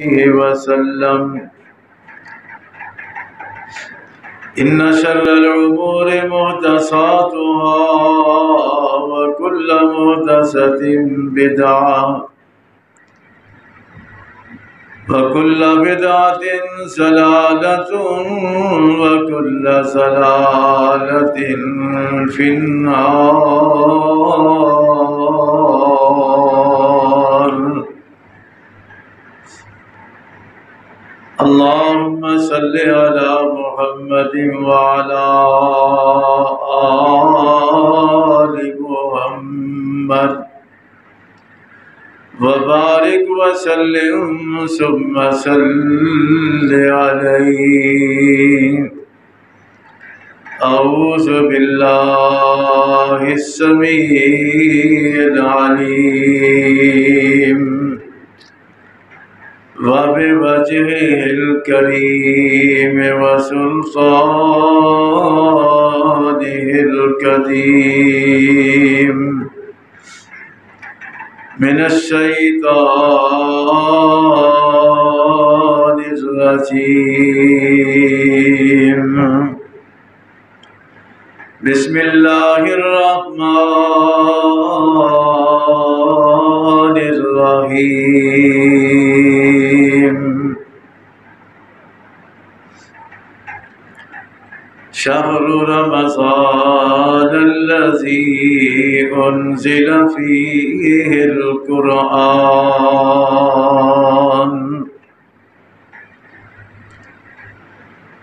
وسلم إن شر الأمور محدثاتها وكل محدثة بدعة وكل بدعة ضلالة وكل ضلالة في النار. اللهم صل على محمد وعلى آل محمد وبارك وسلم ثم صل عليه. أعوذ بالله السميع العليم وبوجهه الكريم وسلطانه القديم من الشيطان الرجيم. بسم الله الرحمن الرحيم. شهر رمضان الذي أنزل فيه القرآن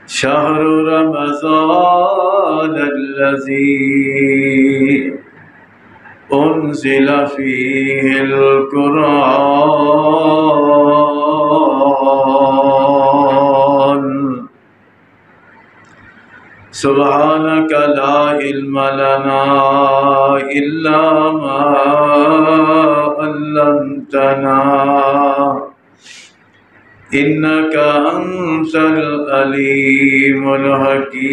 شهر رمضان الذي أنزل فيه القرآن. سبحانك لا علم لنا إلا ما علمتنا إنك أنت العليم الحكيم.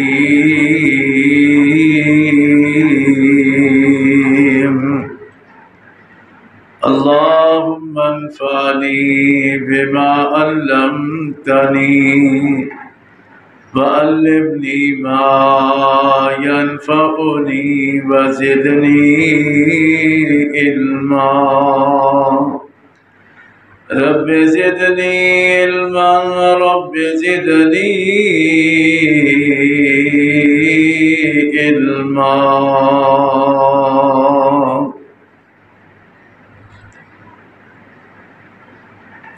اللهم انفعني بما علمتني وعلمني ما ينفعني وزدني علما. رب زدني علما رب زدني علما.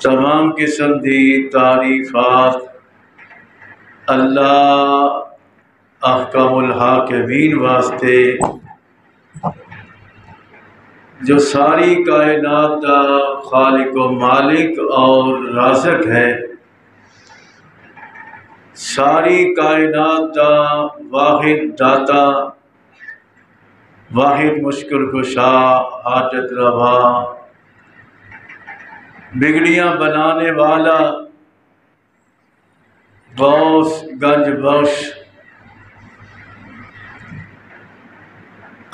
تمام قسم دی تعریفات اللہ احکم الحاکمین واسطے جو ساری کائنات کا خالق و مالک اور رازق ہے، ساری کائنات کا واحد داتا، واحد مشکل کشا، حاجت روا، بگڑیاں بنانے والا، غوث گنج بخش،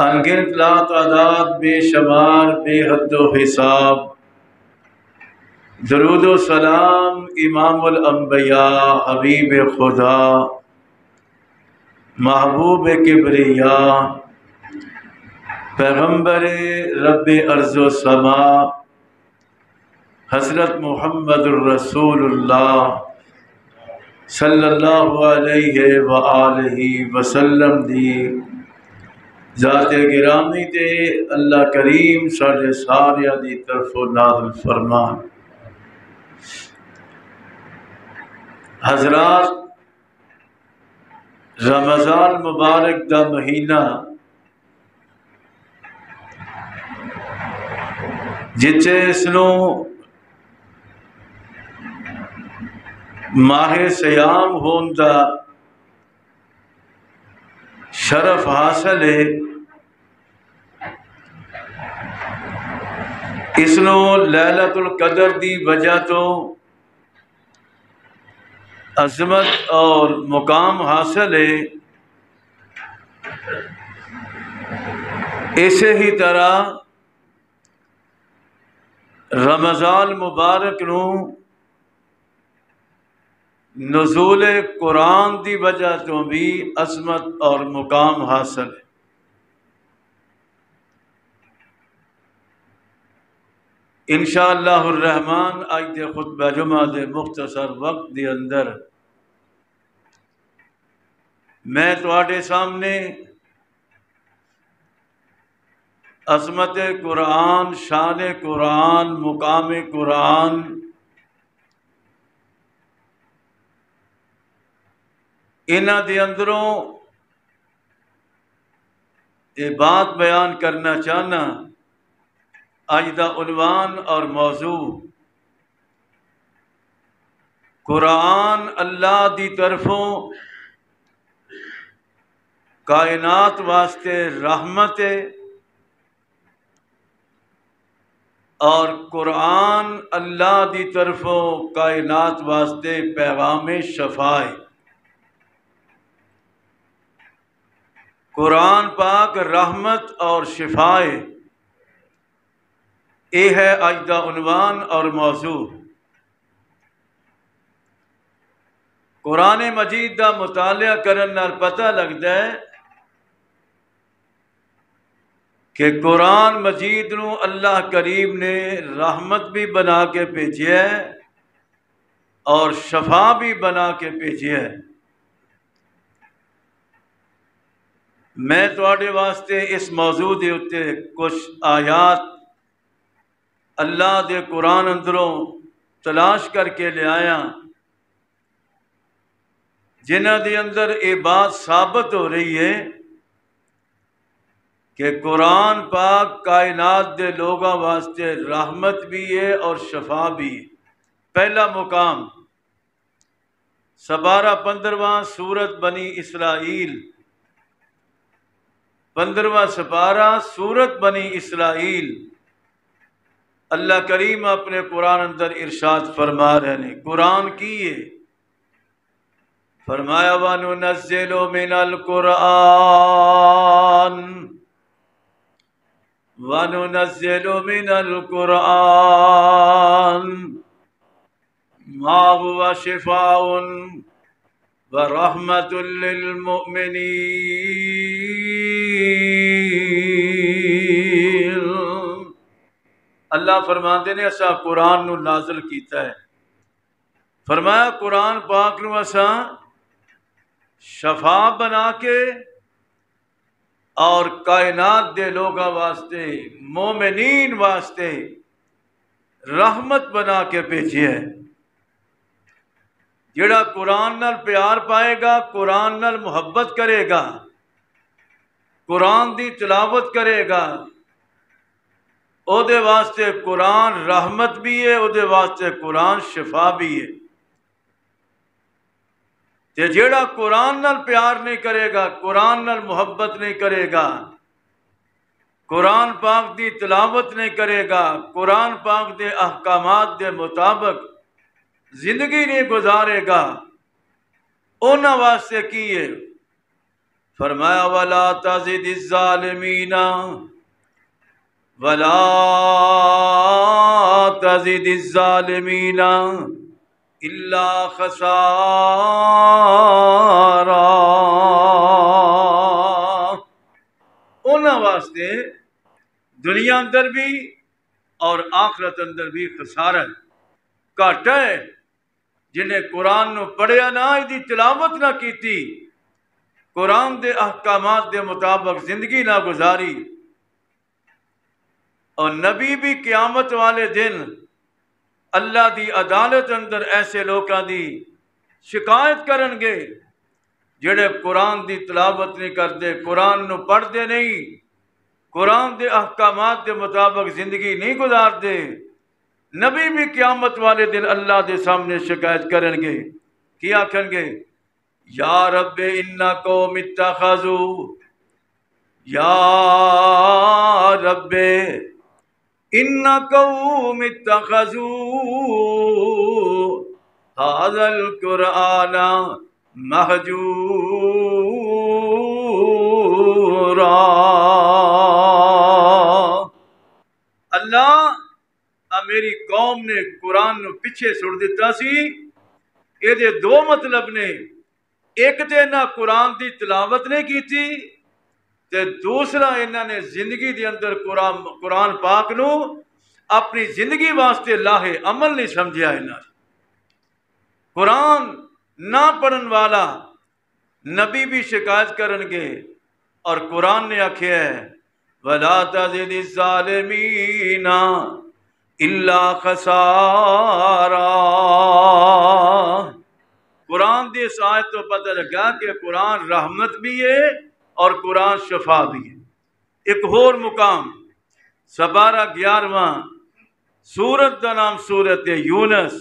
انگنت لا تعداد بے شمار بے حد و حساب، درود و سلام امام الانبیاء حبیب خدا محبوب کبریا پیغمبر رب ارض و سما حضرت محمد الرسول اللہ صلی اللہ علیہ وآلہ وسلم دی ذات گرامی تے اللہ کریم ساڈے ساریاں دی طرف نازل فرمان۔ حضرات، رمضان مبارک دا مہینہ جتھے اس نوں ماہ سیام ہون دا شرف حاصل ہے، اس نوں لیلۃ القدر دی وجہ تو عظمت اور مقام حاصل ہے، اسی ہی طرح رمضان مبارک نوں نزول قرآن دی وجہ تو بھی عظمت اور مقام حاصل ہے۔ انشاءاللہ الرحمن اج دے خطبہ جمعہ دے مختصر وقت دے اندر میں تواڈے سامنے عظمت قرآن، شان قرآن، مقام قرآن، انہاں دے اندروں یہ بات بیان کرنا چاہنا۔ اج دا عنوان اور موضوع قرآن اللہ دی طرفوں کائنات واسطے رحمت ہے، اور قرآن اللہ دی طرفوں کائنات واسطے پیغام شفا ہے۔ قرآن پاک رحمت اور شفا ہے، یہ ہے اج دا عنوان اور موضوع۔ قرآن مجید دا مطالعہ کرن نال پتہ لگدا ہے کہ قرآن مجید نو اللہ کریم نے رحمت بھی بنا کے بھیجیا ہے اور شفا بھی بنا کے بھیجیا ہے۔ میں تواڈے واسطے اس موضوع دے اتے کچھ آیات اللہ دے قرآن اندروں تلاش کر کے لے آیا، جنہاں دے اندر یہ بات ثابت ہو رہی ہے کہ قرآن پاک کائنات دے لوگاں واسطے رحمت بھی ہے اور شفا بھی ہے۔ پہلا مقام 15واں سورت بنی اسرائیل، 15واں سپارہ سورت بنی اسرائیل، اللہ کریم اپنے قرآن اندر ارشاد فرما رہے ہیں۔ قرآن کی ہے، فرمایا وَنُنَزِّلُ مِنَ الْقُرْآنِ وَنُنَزِّلُ مِنَ الْقُرْآنِ مَا هُوَ شِفَاءٌ وَرَحْمَةٌ لِّلْمُؤْمِنِينَ۔ اللہ فرماندے نے اساں قرآن نو نازل کیتا ہے، فرمایا قرآن پاک نو اساں شفا بنا کے اور کائنات دے لوگاں واسطے، مومنین واسطے رحمت بنا کے بھیجیا ہے۔ جڑا قرآن نال پیار پائے گا، قرآن نال محبت کرے گا، قرآن دی تلاوت کرے گا، او دے واسطے قرآن رحمت بھی ہے، او دے واسطے قرآن شفا بھی ہے۔ تے جیڑا قرآن نال پیار نہیں کرے گا، قرآن نال محبت نہیں کرے گا، قرآن پاک دی تلاوت نہیں کرے گا، قرآن پاک دے احکامات دے مطابق زندگی نہیں گزارے گا، انہاں واسطے کی ہے؟ فرمایا وَلَا تَزِدِ الظَّالِمِينَ وَلَا تَزِدِ الظَّالِمِينَ إِلَّا خَسَارًا۔ انہاں واسطے دنیا اندر بھی اور آخرت اندر بھی خسارہ ہے، گھاٹا ہے، جنہیں قرآن نو پڑھیا نہ، دی تلاوت نہ کیتی، قرآن دے احکامات دے مطابق زندگی نہ گزاری، اور نبی بھی قیامت والے دن اللہ دی عدالت اندر ایسے لوکاں دی شکایت کرن گے جڑے قرآن دی تلاوت نہیں کرتے، قرآن نو پڑھتے نہیں، قرآن دے احکامات دے مطابق زندگی نہیں گزارتے۔ نبی بھی قیامت والے دن اللہ دے سامنے شکایت کرن گے، کی آکھن گے؟ یا رب ان قوم اتخذوا، یا رب ان قوم اتخذوا هذا القرآن مہجورا۔ اللہ میری قوم نے قرآن نو پیچھے چھوڑ دیتا سی، یہ دو مطلب نے، ایک تو انہاں قرآن دی تلاوت نے کی تھی تے دوسرا انہاں نے زندگی دے اندر قرآن پاک نو اپنی زندگی واسطے لاہے عمل نہیں سمجھیا۔ انہاں قرآن نہ پڑھن والا نبی بھی شکایت کرن گے، اور قرآن نے آکھیا ہے وَلَا تَزِدِ الظَّالِمِينَ إِلَّا خَسَارًا۔ قرآن دی اس آیت تو پتہ لگا کہ قرآن رحمت بھی ہے اور قرآن شفا بھی ہے۔ ایک اور مقام سپارہ 11واں سورت دا نام سورت یونس،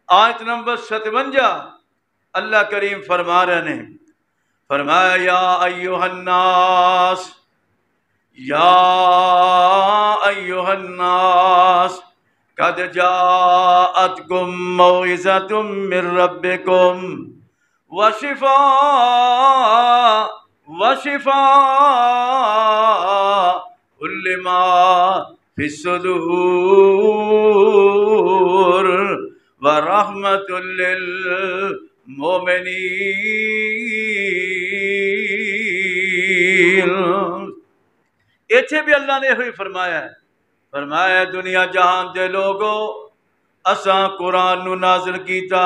آیت نمبر 57، اللہ کریم فرما رہے ہیں، فرمایا یا ایہا الناس، یا ایہا الناس قد جاءتکم موعظۃ من ربکم وشفاء لما فی الصدور ورحمۃ للمؤمنین۔ ایتھے بھی اللہ نے ہوئی فرمایا ہے، فرمایا دنیا جہان دے لوگو اساں قرآن نو نازل کیتا،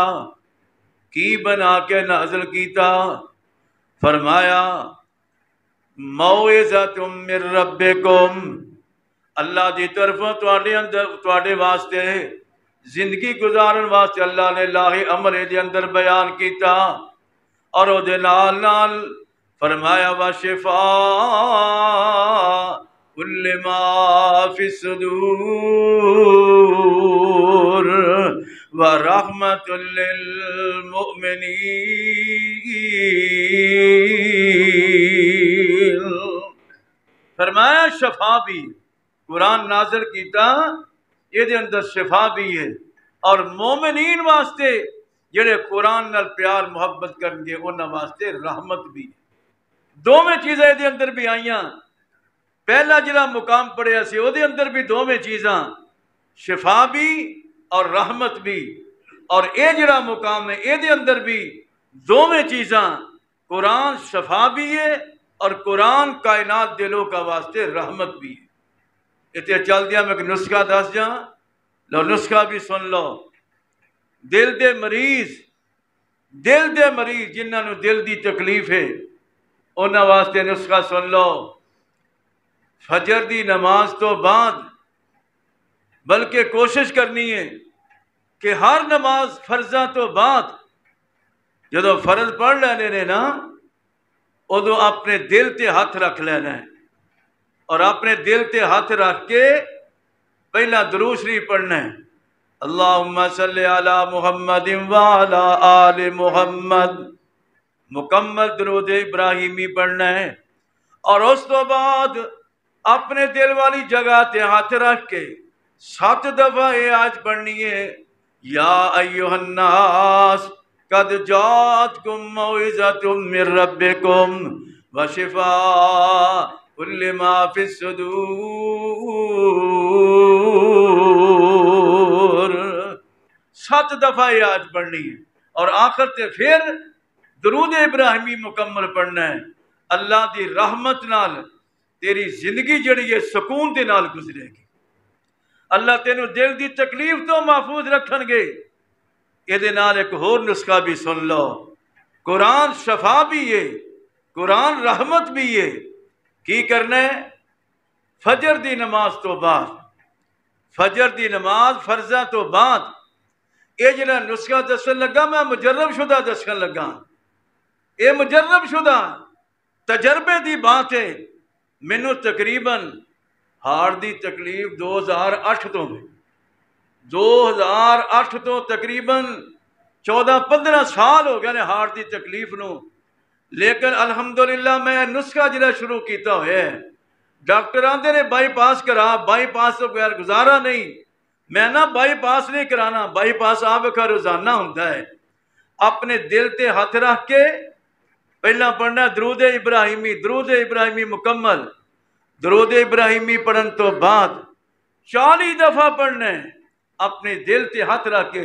کی بنا کے نازل کیتا؟ فرمایا موعظۃ من ربکم، اللہ دی طرفوں تواڈے واسطے زندگی گزارن واسطے اللہ نے لاہ امر دے اندر بیان کیتا، اور او دے نال نال فرمایا وشفاء لما فی الصدور ورحمۃ للمؤمنین۔ فرمایا شفا بھی، قرآن نازل کیتا یہ دے اندر شفا بھی ہے، اور مومنین واسطے جڑے قرآن نال پیار محبت کرن گے انہاں واسطے رحمت بھی ہے۔ دوویں چیزاں یہ دے اندر بھی آئیاں، پہلا جڑا مقام پڑھیا سی وہ دے اندر بھی دوویں چیزاں شفا بھی اور رحمت بھی، اور اے جڑا مقام ہے اے دے اندر بھی دوویں چیزاں، قرآن شفا بھی ہے اور قرآن کائنات دلوں کا واسطے رحمت بھی ہے۔ اتنے چل دیا میں ایک نسخہ دس جاں، لو نسخہ بھی سن لو۔ دل دے مریض جنہاں نو دل دی تکلیف ہے انہاں واسطے نسخہ سن لو۔ فجر دی نماز تو بعد بلکہ کوشش کرنی ہے کہ ہر نماز فرضاں تو بعد جدو فرض پڑھ لینے نے نا ادو اپنے دل تے ہاتھ رکھ لینا ہے، اور اپنے دل تے ہاتھ رکھ کے پہلا درود شریف پڑھنا ہے، اللہم صلی علی محمد وعلی آل محمد، مکمل درود ابراہیمی پڑھنا ہے، اور اس تو بعد اپنے دل والی جگہ تے ہاتھ رکھ کے 7 دفعہ یہ آیت پڑھنی ہے، یا ایہا الناس قد جاءتکم موعظۃ من ربکم وشفاء لما فی الصدور۔ 7 دفعہ یہ آیت پڑھنی ہے، اور آخر تے پھر درود ابراہیمی مکمل پڑھنا ہے۔ اللہ دی رحمت نال تیری زندگی جڑی ہے سکون دے نال گزرے گی، اللہ تینوں دل دی تکلیف تو محفوظ رکھن گے۔ یہ دے نال ایک اور نسخہ بھی سن لو، قرآن شفا بھی ہے، قرآن رحمت بھی ہے۔ کی کرنا ہے؟ فجر دی نماز تو بعد، فجر دی نماز فرضاں تو بعد یہ جڑا نسخہ دسن لگا میں مجرب شدہ دسن لگا، یہ مجرب شدہ تجربے دی بات ہے۔ مینوں تقریباً ہارٹ دی تکلیف 2008 تو ہے، 2008 تو تقریباً 14-15 سال ہو گئے نے ہارٹ دی تکلیف نو، لیکن الحمدللہ میں نسخہ جڑا شروع کیتا ہوئے ہے۔ ڈاکٹر آندے نے بائی پاس کرا، بائی پاس تو بغیر گزارا نہیں، میں نہ بائی پاس نہیں کرانا، بائی پاس آپ کا روزانہ ہوتا ہے۔ اپنے دل تے ہاتھ رکھ کے پہلا پڑھنا درود ابراہیمی، درود ابراہیمی مکمل، درود ابراہیمی پڑھن تو بعد 40 دفعہ پڑھنا ہے، اپنے دل تے ہاتھ رکھ کے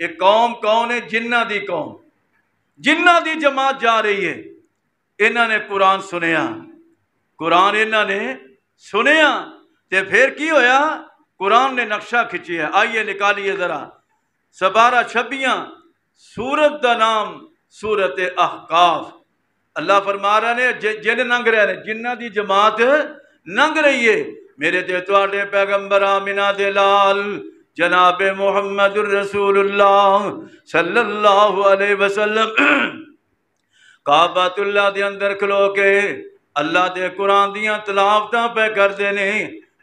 یہ قوم کون ہے؟ جنہ دی قوم، جنہ دی جماعت جا رہی ہے۔ انہوں نے قرآن سنیا، قرآن انہوں نے سنیا تے پھر کی ہویا؟ قرآن نے نقشہ کھچیا۔ آئیے نکالیے ذرا 17-26 سورت دا نام سورت احقاف۔ اللہ فرما رہا نے جن ننگ رہے ہیں، جنہ دی جماعت ننگ رہی ہے میرے تے تواڈے پیغمبر آمینہ دے لال جناب محمد الرسول اللہ صلی اللہ علیہ وسلم کعبۃ اللہ دے اندر کھلو کے اللہ دے قرآن دیاں تلاوتاں پہ کر دینے۔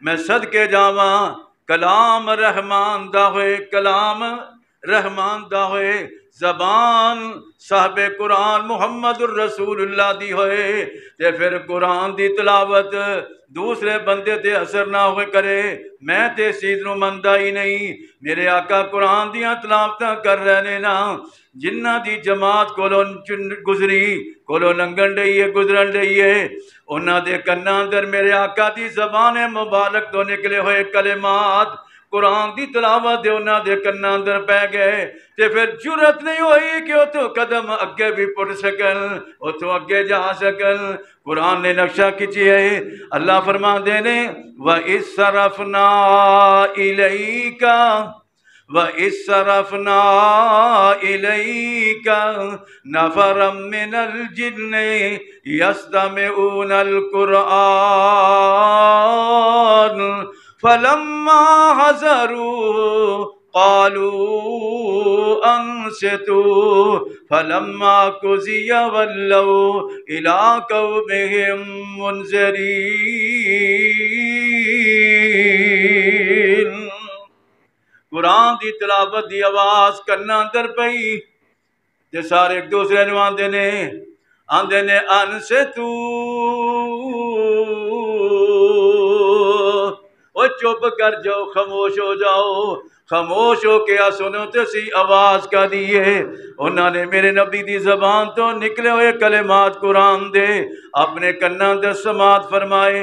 میں صدقے جاواں کلام رحمان دا ہوئے، کلام رحمان دا ہوئے، زبان صاحب قرآن محمد الرسول اللہ دی ہوئے تے پھر قرآن دی تلاوت دوسرے بندے تے اثر نہ ہوئے کرے، میں تے چیز نو مندا ہی نہیں۔ میرے آقا قرآن دیاں تلاوتاں کر رہنے نا، جنہ دی جماعت کولو گزری، کولو لنگن ڈئی ہے، گزرن ڈئی ہے، انہاں دے کناں اندر میرے آقا دی زبان مبارک تو نکلے ہوئے کلمات قرآن دی تلاوت دے انہاں دے کناں اندر پہ گئے تے پھر جرت نہیں ہوئی کہ وہ تو قدم اگے بھی پڑ سکن، وہ تو اگے جا سکن۔ قرآن نے نقشہ کھچی ہے۔ اللہ فرما دینے وَإِذْ صَرَفْنَا إِلَيْكَ وَإِذْ صَرَفْنَا إِلَيْكَ نَفَرًا مِّنَ الْجِنِّ يَسْتَمِعُونَ الْقُرْآنَ فَلَمَّا حَضَرُوا قالوا انصتوا فلما قضي ولوا الى قومهم منذرين۔ قرآن دی تلاوت دی آواز کرنا اندر پئی تے سارے ایک دوسرے نو آندے نے او چپ کر جاؤ، خاموش ہو جاؤ، خاموش ہو کے سنو تے سی آواز کا دیئے۔ انہوں نے میرے نبی دی زبان تو نکلے ہوئے کلمات قرآن دے اپنے کناں دے سماعت فرمائے۔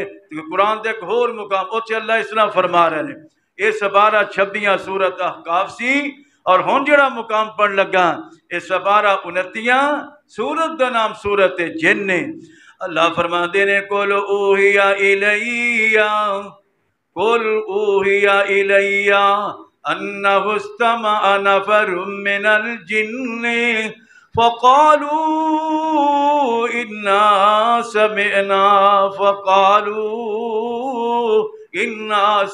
قرآن دے ایک اور مقام اوچے اللہ اس طرح فرما رہے ہیں۔ یہ 17-26 سورت احقاف سی اور ہون جڑا مقام پڑھ لگا یہ 17-29 سورت دا نام سورت جن نے۔ اللہ فرما دینے قُلْ أُوحِيَ إِلَيَّ قُلْ أُوحِيَ إِلَيَّ أَنَّهُ اسْتَمَعَ نَفَرٌ مِّنَ الْجِنِّ فَقَالُوا إِنَّا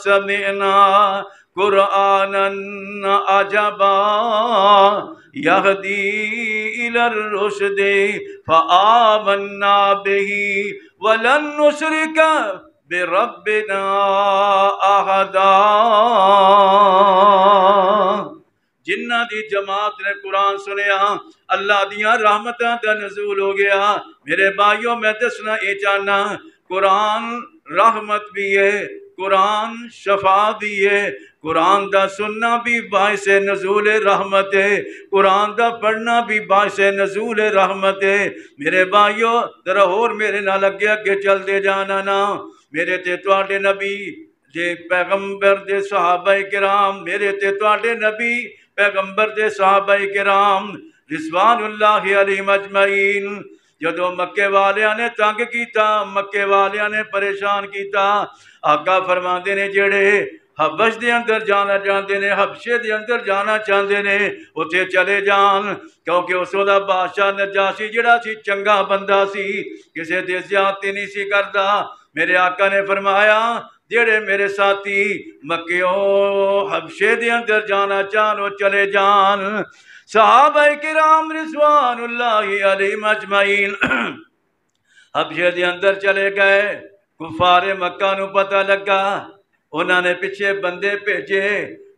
سَمِعْنَا قُرْآنًا عَجَبًا يَهْدِي إِلَى الرُّشْدِ فَآمَنَّا بِهِ وَلَن نُّشْرِكَ بِرَبِّنَا أَحَدًا۔ جنہ دی جماعت نے قرآن سنیا اللہ دیاں رحمتاں دا نزول ہو گیا۔ میرے بھائیوں میں دسنا یہ چاہنا قرآن رحمت بھی ہے، قرآن شفا بھی ہے، قرآن دا سننا بھی باعث نزول رحمت ہے، قرآن دا پڑھنا بھی باعث نزول رحمت ہے۔ میرے بھائیوں ذرا اور میرے نال اگے اگے چل دے جانا نا۔ میرے تے تواڈے نبی دے پیغمبر دے صحابہ کرام، میرے تے تواڈے نبی پیغمبر دے صحابہ کرام رضوان اللہ علیہم اجمعین جدو مکے والیاں نے تنگ کیتا، مکے والیاں نے پریشان کیتا، آقا فرماندے نے جڑے حبش دے اندر جانا چاہتے نے، حبشے دے اندر جانا چاہتے نے، اتھے چلے جان، کیونکہ اس دا بادشاہ نجاشی جڑا سی چنگا بندہ سی، کسے دے زیادتی نہیں سی کردا۔ میرے آقا نے فرمایا جڑے میرے ساتھی مکیوں حبشے دے اندر جانا چاہنو چلے جان۔ صحابہ کرام رضوان اللہ علیہم اجمعین حبشے دے اندر چلے گئے۔ کفار مکہ نو پتہ لگا، انہوں نے پیچھے بندے بھیجے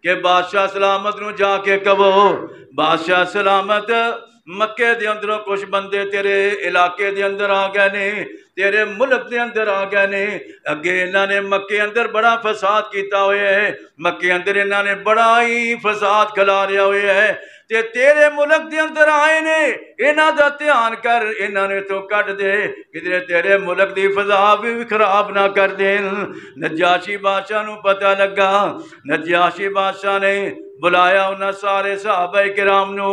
کہ بادشاہ سلامت نو جا کے کہو بادشاہ سلامت مکے دے اندروں کچھ بندے تیرے علاقے دے اندر آ گئے نے، تیرے ملک دے اندر آ گئے نے، اگے انہوں نے مکے اندر بڑا فساد کیتا ہوئے ہے، مکے اندر انہوں نے بڑا ہی فساد کھلاریا ہوئے ہے، تے تیرے ملک دے اندر آئے نے، انہاں دا دھیان کر، انہاں نے تو کٹ دے کدھر تیرے ملک دی فضا بھی خراب نہ کر دین۔ نجاشی بادشاہ نو پتہ لگا، نجاشی بادشاہ نے بلایا انہاں سارے صحابہ کرام نو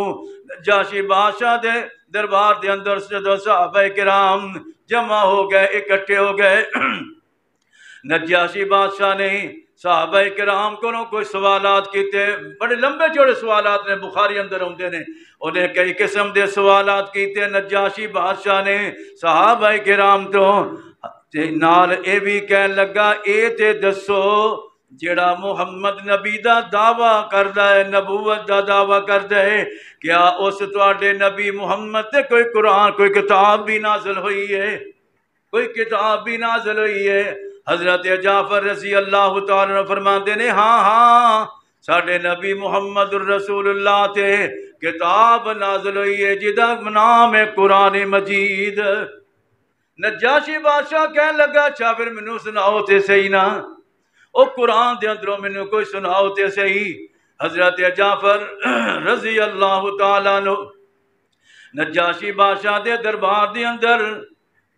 نجاشی بادشاہ دے دربار دے اندر جدوں صحابہ کرام جمع ہو گئے اکٹھے ہو گئے نجاشی بادشاہ نے صحابہ کرام کو کوئی سوالات کیتے بڑے لمبے چوڑے سوالات نے بخاری اندر ہوندے نے انہیں کئی قسم دے سوالات کیتے نجاشی بادشاہ نے صحابہ کرام تو نال اے بھی کہن لگا اے تے دسو جڑا محمد نبی دا دعویٰ کردا ہے نبوت دا دعویٰ کردا ہے کیا اس تواڈے نبی محمد تے کوئی قرآن کوئی کتاب بھی نازل ہوئی ہے کوئی کتاب بھی نازل ہوئی ہے حضرت جعفر رضی اللہ تعالیٰ عنہ فرماتے نے ہاں ساڈے نبی محمد الرسول اللہ تے کتاب نازل ہوئی ہے جدا نام ہے قرآن مجید نجاشی بادشاہ کہنے لگا اچھا پھر مینوں سناؤ تے صحیح نا او قرآن دے اندروں مینوں کوئی سناؤ تے صحیح حضرت جعفر رضی اللہ تعالیٰ عنہ نجاشی بادشاہ دے دربار دے اندر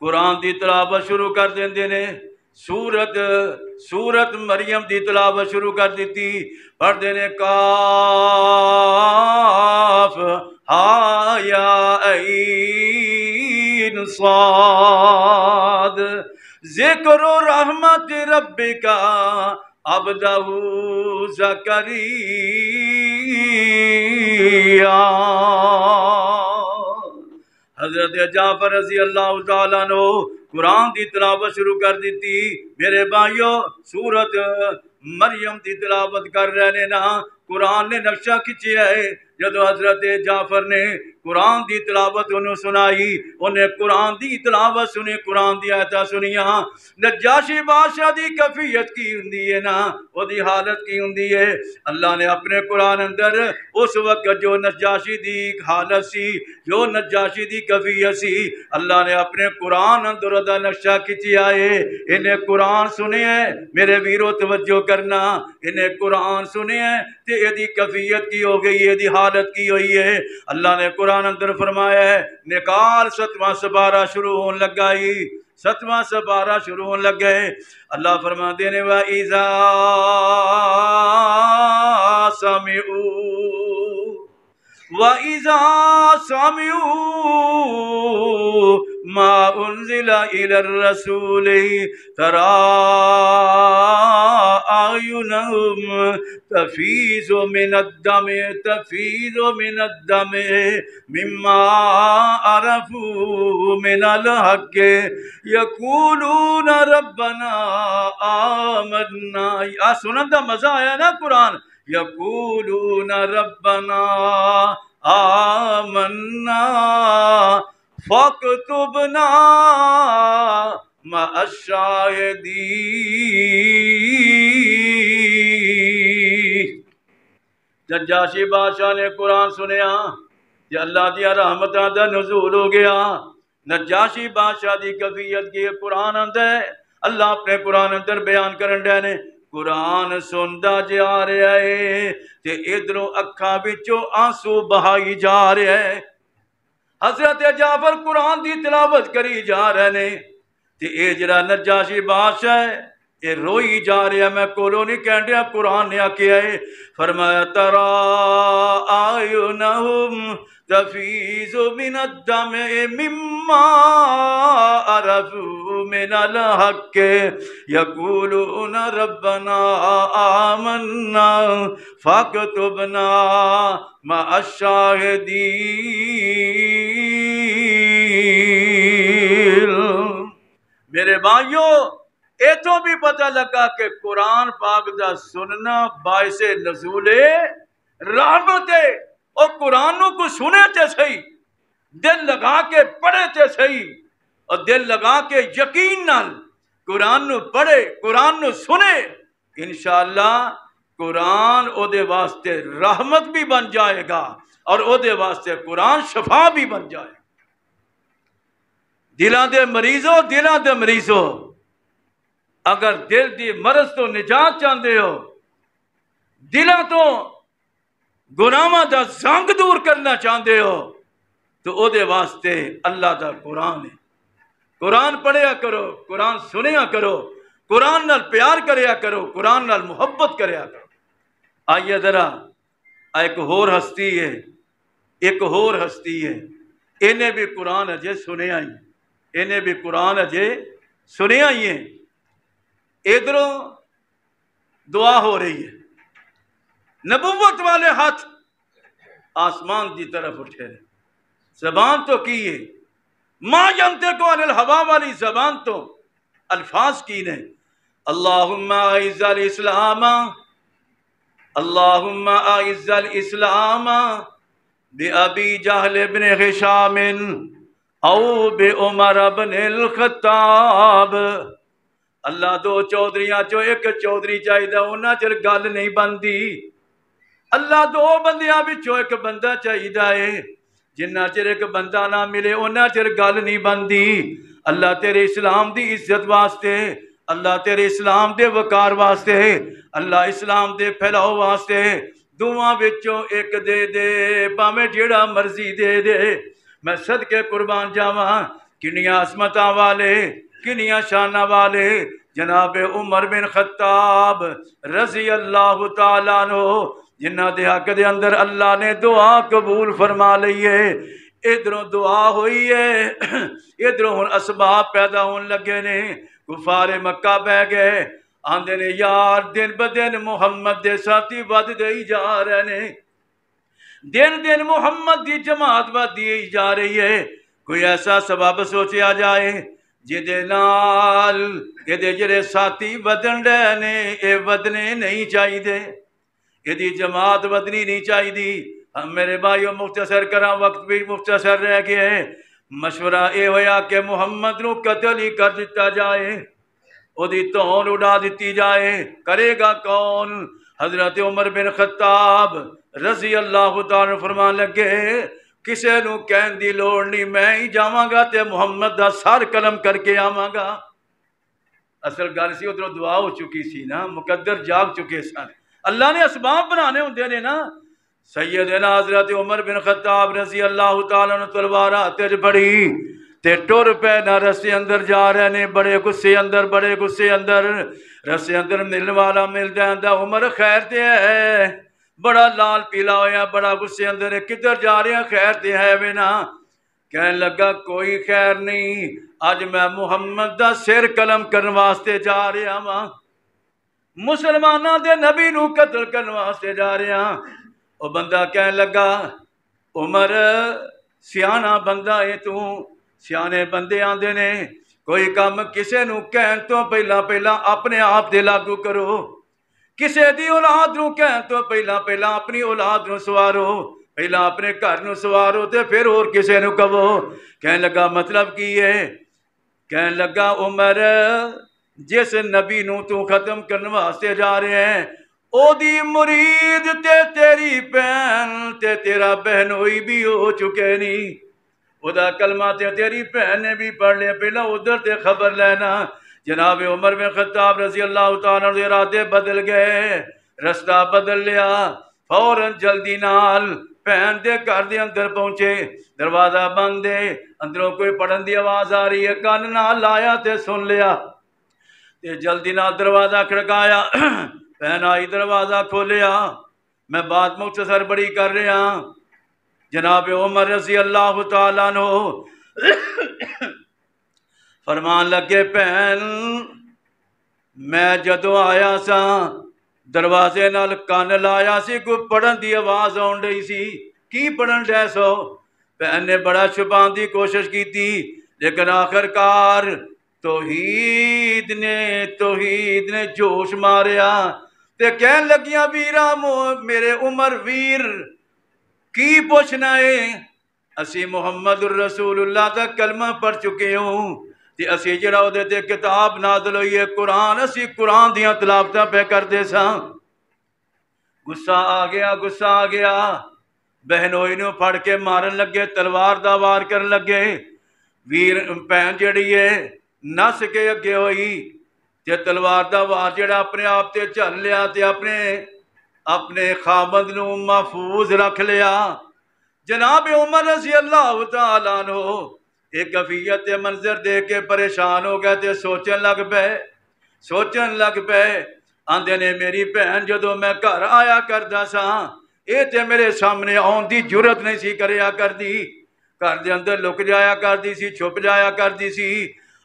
قرآن دی تلاوت شروع کر دیندے نے سورت مریم دی تلاوت شروع کر دیتی پڑھ دینے کاف ہا یا عین صاد ذکر رحمت ربک عبدہ زکریا حضرت جعفر رضی اللہ تعالیٰ عنہ قرآن دی تلاوت شروع کر دیتی میرے بھائیو سورت مریم دی تلاوت کر رہے نا قرآن نے نقشہ کھچیا ہے جدو حضرت جعفر نے قرآن دی تلاوت انہوں سنائی انہیں قرآن دی تلاوت سنی قرآن دی آیتہ سنیاں نجاشی بادشاہ دی کیفیت کی ہوندی ہے نا وہ دی حالت کی ہوندی ہے اللہ نے اپنے قرآن اندر اس وقت جو نجاشی دی حالت سی جو نجاشی دی کیفیت سی اللہ نے اپنے قرآن اندر دا نقشہ کھچیا ہے انہیں قرآن سنے ہیں میرے ویرو توجہ کرنا انہیں قرآن سنے ہیں تے یہ دی کیفیت کی ہو گئی ہے دی حالت کی ہوئی ہے اللہ نے قرآن اندر فرمایا ہے نکال 7واں سپارہ شروع ہون لگائی 7واں سپارہ شروع ہون لگ گئے اللہ فرماتے ہیں وَإِذَا سَمِعُوا مَا أُنزِلَ إِلَى الرَّسُولِ تَرَى أَعْيُنَهُمْ تَفِيضُ مِنَ الدَّمِ مِمَّا عَرَفُوا مِنَ الْحَقِّ يَقُولُونَ رَبَّنَا آمَنَّا سنن دا مزہ آیا نا قرآن یقولون ربنا آمنا فاکتبنا مع الشاہدین نجاشی بادشاہ نے قرآن سنیا کہ اللہ دیا رحمتہ دا نزول ہو گیا نجاشی بادشاہ دی کیفیت کی قرآن اندر اللہ اپنے قرآن اندر بیان کرن دے نے قرآن سندا جا رہا ہے تے ادھروں اکھاں وچوں آنسو بہائی جا رہا ہے حضرت جعفر قرآن دی تلاوت کری جا رہے نے تے اے جڑا نجاشی بادشاہ ہے اے روئی جا رہا میں کولو نہیں کہن دیا قرآن نے آکیا ہے فرمایا ترا آیونہم تفیض من الدمع مما عرفوا من الحق یقولون ربنا آمنا فاکتبنا مع الشاہدین میرے بھائیوں اے تو بھی پتہ لگا کہ قرآن پاک دا سننا باعث نزول رحمت ہے اور قرآن کو سنے تے صحیح دل لگا کے پڑھے تے صحیح اور دل لگا کے یقین نال قرآن نو پڑھے قرآن نو سنے انشاءاللہ قرآن او دے واسطے رحمت بھی بن جائے گا اور او دے واسطے قرآن شفا بھی بن جائے گا دلاں دے مریضوں اگر دل دی مرض تو نجات چاہتے ہو دلاں تو گناہاں دا زنگ دور کرنا چاہتے ہو تو او دے واسطے اللہ دا قرآن ہے قرآن پڑھیا کرو قرآن سنیا کرو قرآن نال پیار کریا کرو قرآن نال محبت کریا کرو آئیے ذرا ایک اور ہستی ہے، ایک اور ہستی ہے، انہیں بھی قرآن اجے سنے آئی، انہیں بھی قرآن اجے سنے آئی ہیں۔ ادھروں دعا ہو رہی ہے، نبوت والے ہاتھ آسمان کی طرف اٹھے، زبان تو کی ہے، ما ینطق عن الہوا والی زبان تو الفاظ کی نے، اللہم اعز الاسلام، اللہم اعز الاسلام بأبی جہل بن ہشام او بعمر بن الخطاب۔ اللہ دو چودھریاں چو ایک چودھری چاہیے، انہاں چر گل نہیں بندی۔ اللہ دو بندیاں بچوں ایک بندہ چاہیے، جنہ چر ایک بندہ نہ ملے انہاں چر گل نہیں بندی۔ اللہ تیرے اسلام دی عزت واسطے، اللہ تیرے اسلام دے وقار واسطے، اللہ اسلام دے پھیلاؤ واسطے دعاں وچوں ایک دے دے، پاویں جیڑا مرضی دے دے، میں صدقے قربان جاواں۔ کنیاں عظمتاں والے، کنیاں شاناں والے جناب عمر بن خطاب رضی اللہ تعالیٰ عنہ، جنہ دے حق دے اندر اللہ نے دعا قبول فرما لئیے۔ ادھروں دعا ہوئی ہے، ادھروں ہن اسباب پیدا ہون لگے نے، کفار مکہ بہ گئے، آندے نے یار دن بدن محمد دے ساتھی ود دے ہی جا رہے نے، دن دن محمد دی جماعت ود دی ہی جا رہی ہے، کوئی ایسا سبب سوچیا جائے جدے نال یہ جڑے ساتھی ودن ڈے نے اے ودنے نہیں چاہیے، یہ جماعت ودنی نہیں چاہیے۔ ہم میرے بھائیو مختصر کرا، وقت بھی مختصر رہ گئے، مشورہ اے ہویا کہ محمد نو قتل ہی کر دیتا جائے، او دی تون اڑا دیتی جائے۔ کرے گا کون؟ حضرت عمر بن خطاب رضی اللہ تعالیٰ فرمان لگے کسے نو کہن دی لوڑ نہیں، میں ہی جاواں گا تے محمد دا سر قلم کر کے آواں گا۔ اصل گل سی ادھر دعا ہو چکی سی نا، مقدر جاگ چکے سن، اللہ نے اسباب بنانے ہوندے نے نا۔ سیدنا حضرت عمر بن خطاب رضی اللہ تعالیٰ نے تلوار ہاتھ پڑی تے ٹر پے نہ، رستے اندر جا رہے نے، بڑے غصے اندر، بڑے غصے اندر، رستے اندر ملن والا مل جاندا، عمر خیر تے ہے، بڑا لال پیلا ہویا، بڑا غصے اندر ہے، کدھر جا رہے ہیں؟ خیر تے ہے وے نا؟ کہنے لگا کوئی خیر نہیں، آج میں محمد دا سر قلم کرن واسطے جا رہا ہاں، مسلماناں دے نبی نو قتل کرن واسطے جا رہا ہاں۔ او بندہ کہنے لگا عمر سیانا بندہ ہے تو، سیانے بندے آندے نے کوئی کام کسے نو کہن تو پہلا پہلا اپنے آپ دے لاگو کرو، کسے دی اولاد نو کہن تو پہلا پہلا اپنی اولاد نو سوارو، پہلا اپنے گھر نو سوارو تے پھر اور کسے نو کہو۔ کہنے لگا مطلب کی ہے؟ کہنے لگا عمر جس نبی نو تو ختم کرنے واسطے جا رہے ہیں او دی مرید تے تیری بہن تے تیرا بہنوئی بھی ہو چکے نہیں، او دا کلمہ تے تیری بہن نے بھی پڑھ لیا، پہلا ادھر تے خبر لینا۔ جناب عمر بن خطاب رضی اللہ تعالیٰ عنہ ارادے بدل گئے، رستہ بدل لیا، فوراً جلدی نال بہن دے گھر دے اندر پہنچے، دروازہ بند دے، اندروں کوئی پڑھن دی آواز آ رہی ہے، کان نال لایا تے سن لیا، تے جلدی نال دروازہ کھڑکایا، بہن آئی دروازہ کھولیا، میں بات مختصر بڑی کر رہا ہوں۔ جناب عمر رضی اللہ تعالیٰ عنہ فرمان لگے بہن میں جدو آیا سا دروازے نال کان لایا سی، کوئی پڑھن دی آواز آن رہی سی، کی پڑھن ڈے سو؟ بہن نے بڑا چھپان دی کوشش کی تھی، لیکن آخر کار توحید نے جوش ماریا تے کہن لگیاں ویرا میرے عمر ویر کی پوچھنا ہے؟ اسی محمد الرسول اللہ دا کلمہ پڑھ چکے ہوں تے اسی جڑا او دے کتاب نازل ہوئی ہے قرآن، اسی قرآن دیاں تلاوتاں پہ کردے ساں۔ غصہ آ گیا، بہنوئی نو پھڑ کے مارن لگے، تلوار دا وار کرن لگے، ویر بہن جڑی ہے نس کے اگے ہوئی تے تلوار دا وار جڑا اپنے آپ تے چل لیا تے اپنے خامد نو محفوظ رکھ لیا۔ جناب عمر رضی اللہ تعالیٰ عنہ ایک کیفیت منظر دیکھ کے پریشان ہو گئے تے سوچن لگ پے، آندے نے میری بہن جدو میں گھر آیا کردا سا یہ تے میرے سامنے آن دی جرت نہیں سی کریا کر دی، گھر دے اندر لک جایا کر دی سی، چھپ جایا کر دی سی۔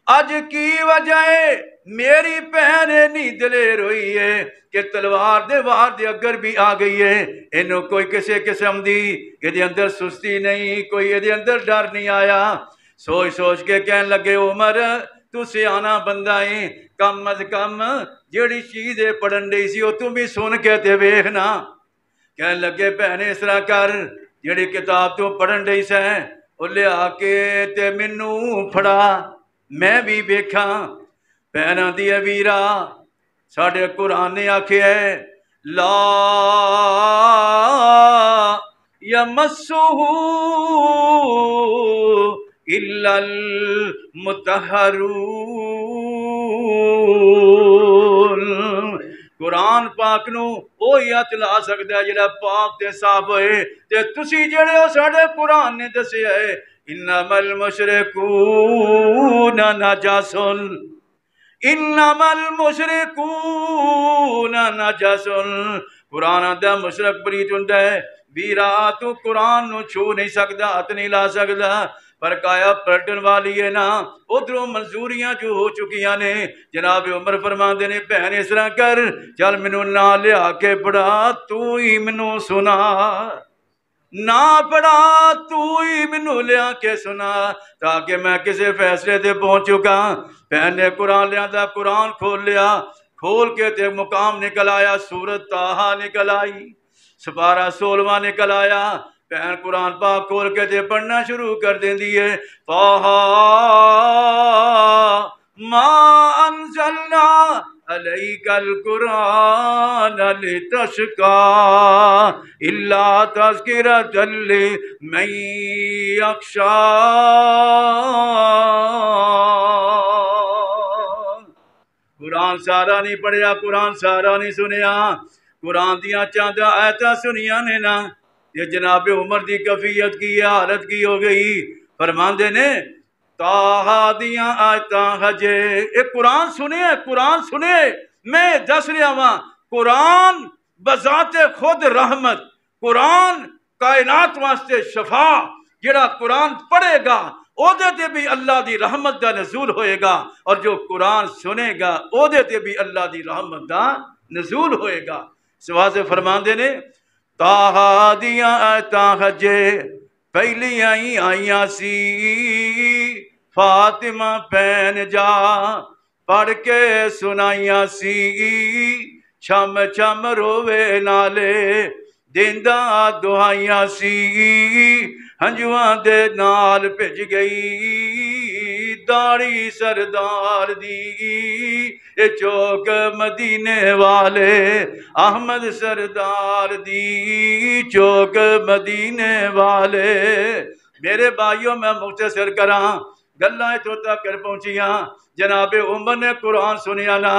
اج کی وجہ ہے میری بہن نہیں دلیر ہوئی ہے کہ تلوار دے وار دے اگر بھی آ گئی ہے، انہوں کوئی کسی قسم دی یہ اندر سستی نہیں، کوئی یہ اندر ڈر نہیں آیا۔ سوچ سوچ کے کہنے لگے عمر تو سیانا بندہ ہے، کم از کم جیڑی چیزیں پڑھن ڈی سی وہ تم بھی سن کے تے ویکھنا۔ کہنے لگے بہنے اس طرح کر، جیڑی کتاب تو پڑھن ڈی سے وہ لے آ کے تے مینوں پڑھا، میں بھی ویکھا۔ بہناں دی ویرا ساڈے قرآن نے آکھیا ہے لا یمسہ الا المطہرون۔ قرآن پاک نو وہی ہاتھ لا سکدا ہے جڑا پاک تے صاف ہوئے، تے تسی جڑے ہو ساڈے قرآن نے دسیا ہے انما المشرکون نجس، انما المشرکون نجس۔ قرآن آندا مشرک پلیت ہوندا ہے، ویرا تو قرآن نو چھو نہیں سکدا، ہاتھ نہیں لا سکدا، پر کایا پلٹن والی ہے نا، ادھروں منظوریاں جو ہو چکیاں نے۔ جناب عمر فرماندے نے بہن اس طرح کر، چل مینوں نہ لیا کے پڑھا، تو ہی مینوں سنا، نہ پڑھا تو ہی مینوں لیا کے سنا، تاکہ میں کسی فیصلے تے پہنچ چکا۔ بہن نے قرآن لیا دا، قرآن کھول لیا، کھول کے تے مقام نکل آیا، سورت طٰہٰ نکل آئی، سپارہ 16واں نکل آیا۔ بہن قرآن پاک کھول کے تے پڑھنا شروع کر دیں دیئے طٰہٰ ما انزلنا علیک القرآن لتشقى الا تذکرۃ لمن یخشی۔ قرآن سارا نہیں پڑھیا، قرآن سارا نہیں سنیا، قرآن دیاں چاندہ آیتاں سنیاں نے نا، یہ جناب عمر دی کفیت کی حالت کی ہو گئی۔ فرماندے نے طٰہٰ دیاں آیتاں ہجے، ایک قرآن سنے، قرآن سنے، میں دس رہا ہاں قرآن بذات خود رحمت، قرآن کائنات واسطے شفا، جڑا قرآن پڑھے گا او دے تے بھی اللہ دی رحمت دا نزول ہوئے گا، اور جو قرآن سنے گا او دے تے بھی اللہ دی رحمت دا نزول ہوئے گا۔ سواز فرماندے نے طٰہٰ دیاں آیتاں ہجے، پہلی آئیاں سی فاطمہ پین جا، پڑھ کے سنائیاں سی چھم چھم روے نالے، دیندہ دعائیاں سی ہنجواں دے نال بھج گئی، داڑھی سردار دی اے چوک مدینے والے، احمد سردار دی چوک مدینے والے۔ میرے بھائیوں میں مختصر کراں گلاں اتوں تک کر پہنچیاں۔ جناب عمر نے قرآن سنیا نا،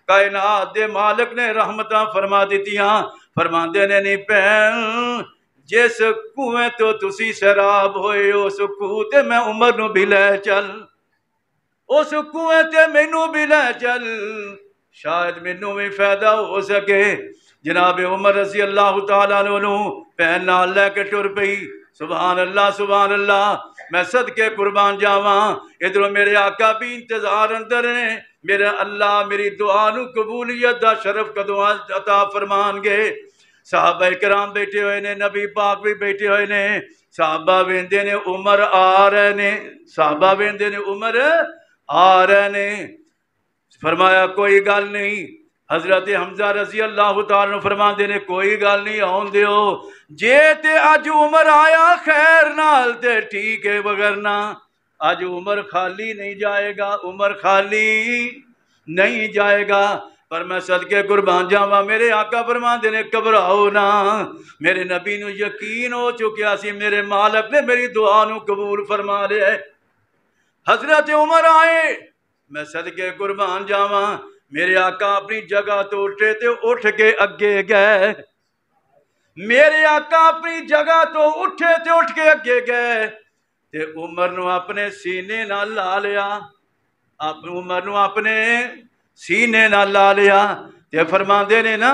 کائنات دے مالک نے رحمتاں فرما دیتیاں۔ فرماندے نے نہیں پہن جس کنویں تو تسی سیراب ہوئے، اس کنویں تے میں عمر نو بھی لے چل، اس کنویں تے مینوں بھی لے چل، شاید مینوں بھی فائدہ ہو سکے۔ جناب عمر رضی اللہ تعالیٰ عنہ پہن نال لے کے ٹر پئی۔ سبحان اللہ سبحان اللہ، میں صدقے قربان جاواں، ادھروں میرے آقا بھی انتظار اندر ہیں، میرے اللہ میری دعا نو قبولیت دا شرف کدوں عطا فرمان گے۔ صحابہ کرام بیٹھے ہوئے نے، نبی پاک بھی بیٹھے ہوئے نے، صحابہ ویندے نے عمر آ رہے نے، صحابہ ویندے نے عمر آ رہے نے۔ فرمایا کوئی گل نہیں، حضرت حمزہ رضی اللہ تعالیٰ عنہ فرماندے نے کوئی گل نہیں آن دیو، جے تے اج عمر آیا خیر نال تے ٹھیک ہے، وگرنہ اج عمر خالی نہیں جائے گا، عمر خالی نہیں جائے گا۔ پر میں صدقے قربان جاواں، میرے آقا فرماندے نے گھبراؤ نہ، میرے نبی نو یقین ہو چکیا سی میرے مالک نے میری دعا نو قبول فرما لیا ہے۔ حضرت عمر آئے، میں صدقے قربان جاواں، میرے آقا اپنی جگہ تو اٹھے تے اٹھ کے اگے گئے، میرے آقا اپنی جگہ تو اٹھے تے اٹھ کے اگے گئے، تے عمر نو اپنے سینے نہ لا لیا، عمر نو اپنے سینے نہ لا لیا، تے فرماندے نے نا